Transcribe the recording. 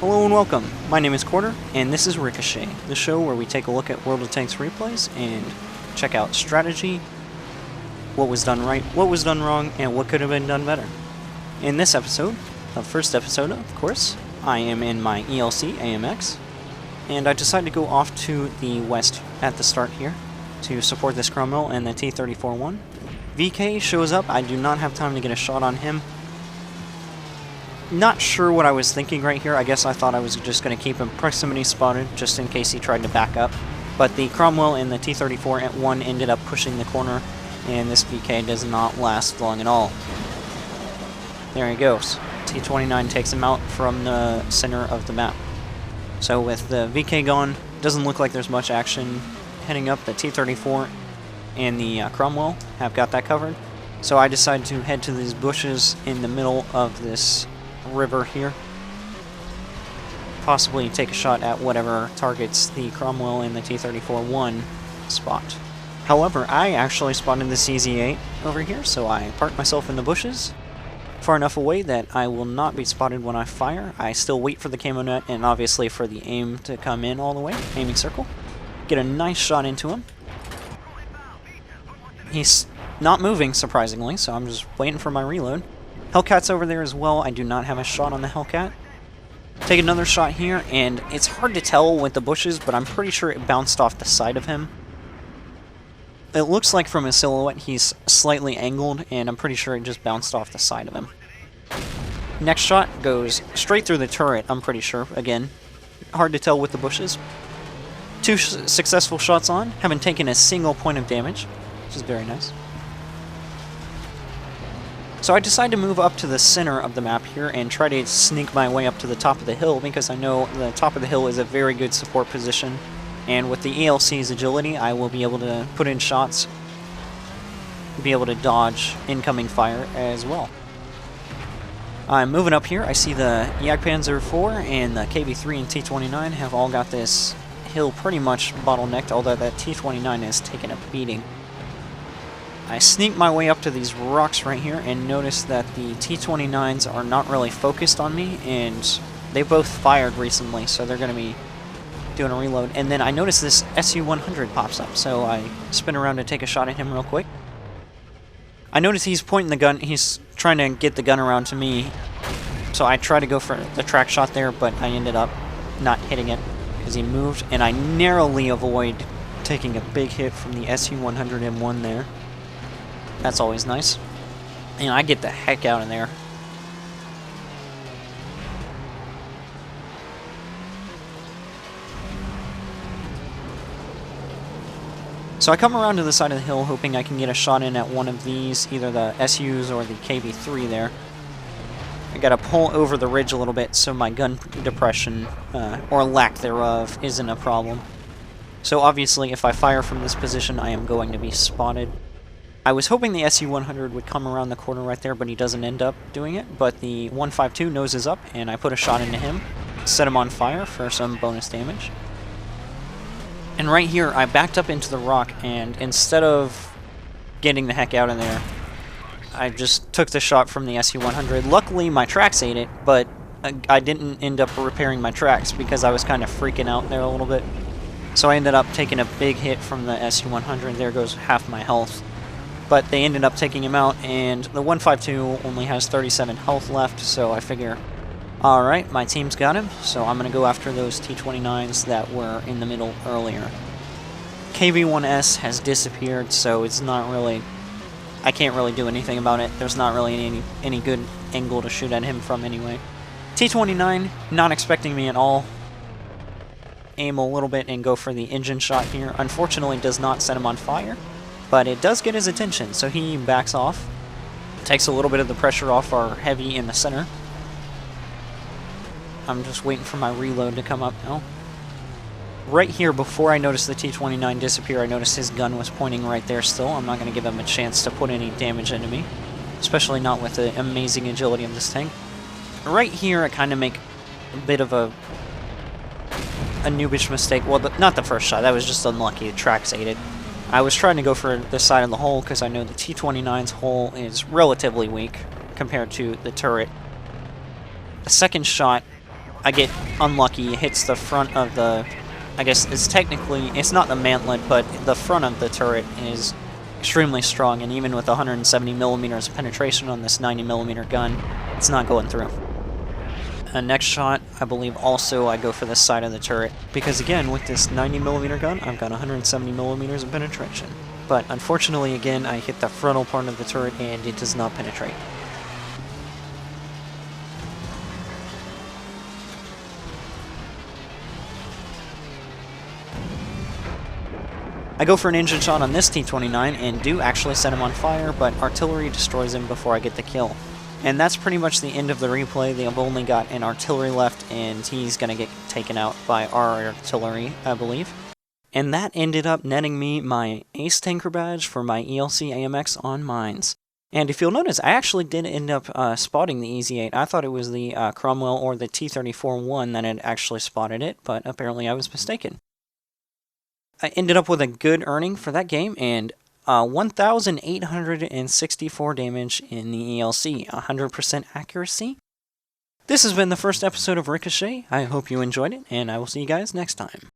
Hello and welcome, my name is Kwarter, and this is Ricochet, the show where we take a look at World of Tanks replays and check out strategy, what was done right, what was done wrong, and what could have been done better. In this episode, the first episode of course, I am in my ELC AMX, and I decided to go off to the west at the start here to support this Cromwell and the T-34-1. VK shows up, I do not have time to get a shot on him. Not sure what I was thinking right here. I guess I thought I was just going to keep him proximity spotted just in case he tried to back up. But the Cromwell and the T-34-1 ended up pushing the corner, and this VK does not last long at all. There he goes. T-29 takes him out from the center of the map. So with the VK gone, doesn't look like there's much action heading up. The T-34 and the Cromwell have got that covered. So I decided to head to these bushes in the middle of this river here. Possibly take a shot at whatever targets the Cromwell and the T-34-1 spot. However, I actually spotted the CZ-8 over here, so I parked myself in the bushes far enough away that I will not be spotted when I fire. I still wait for the camo net and obviously for the aim to come in all the way, aiming circle. Get a nice shot into him. He's not moving, surprisingly, so I'm just waiting for my reload. Hellcat's over there as well. I do not have a shot on the Hellcat. Take another shot here, and it's hard to tell with the bushes, but I'm pretty sure it bounced off the side of him. It looks like from his silhouette he's slightly angled, and I'm pretty sure it just bounced off the side of him. Next shot goes straight through the turret, I'm pretty sure. Again, hard to tell with the bushes. Two successful shots on. Haven't taken a single point of damage, which is very nice. So I decided to move up to the center of the map here and try to sneak my way up to the top of the hill because I know the top of the hill is a very good support position, and with the ELC's agility I will be able to put in shots, be able to dodge incoming fire as well. I'm moving up here. I see the Jagdpanzer IV and the KB3 and T-29 have all got this hill pretty much bottlenecked, although that T-29 has taken a beating. I sneak my way up to these rocks right here and notice that the T-29s are not really focused on me, and they both fired recently, so they're going to be doing a reload. And then I notice this SU-100 pops up, so I spin around to take a shot at him real quick. I notice he's pointing the gun, he's trying to get the gun around to me, so I try to go for the track shot there, but I ended up not hitting it because he moved, and I narrowly avoid taking a big hit from the SU-100M1 there. That's always nice. And I get the heck out of there. So I come around to the side of the hill hoping I can get a shot in at one of these, either the SUs or the KB3 there. I gotta pull over the ridge a little bit so my gun depression, or lack thereof, isn't a problem. So obviously if I fire from this position I am going to be spotted. I was hoping the SU-100 would come around the corner right there, but he doesn't end up doing it. But the 152 noses up, and I put a shot into him, set him on fire for some bonus damage. And right here, I backed up into the rock, and instead of getting the heck out of there, I just took the shot from the SU-100. Luckily, my tracks ate it, but I didn't end up repairing my tracks because I was kind of freaking out there a little bit. So I ended up taking a big hit from the SU-100. There goes half my health. But they ended up taking him out, and the 152 only has 37 health left, so I figure, alright, my team's got him, so I'm going to go after those T-29s that were in the middle earlier. KV-1S has disappeared, so it's not really, I can't really do anything about it. There's not really any good angle to shoot at him from anyway. T-29, not expecting me at all. Aim a little bit and go for the engine shot here. Unfortunately, does not set him on fire. But it does get his attention, so he backs off. Takes a little bit of the pressure off our heavy in the center. I'm just waiting for my reload to come up now. Right here, before I noticed the T-29 disappear, I noticed his gun was pointing right there still. I'm not going to give him a chance to put any damage into me, especially not with the amazing agility of this tank. Right here, I kind of make a bit of a noobish mistake. Well, not the first shot. That was just unlucky. The tracks ate it. I was trying to go for this side of the hull because I know the T-29's hull is relatively weak compared to the turret. The second shot, I get unlucky. It hits the front of the... I guess it's technically... It's not the mantlet, but the front of the turret is extremely strong, and even with 170 millimeters of penetration on this 90 millimeter gun, it's not going through. Next shot, I believe also I go for the side of the turret, because again, with this 90 millimeter gun, I've got 170 millimeters of penetration. But unfortunately, again, I hit the frontal part of the turret and it does not penetrate. I go for an engine shot on this T-29 and do actually set him on fire, but artillery destroys him before I get the kill. And that's pretty much the end of the replay. They've only got an artillery left, and he's going to get taken out by our artillery, I believe. And that ended up netting me my Ace Tanker badge for my ELC AMX on mines. And if you'll notice, I actually did end up spotting the EZ-8. I thought it was the Cromwell or the T-34-1 that had actually spotted it, but apparently I was mistaken. I ended up with a good earning for that game, and 1,864 damage in the ELC, 100% accuracy. This has been the first episode of Ricochet. I hope you enjoyed it, and I will see you guys next time.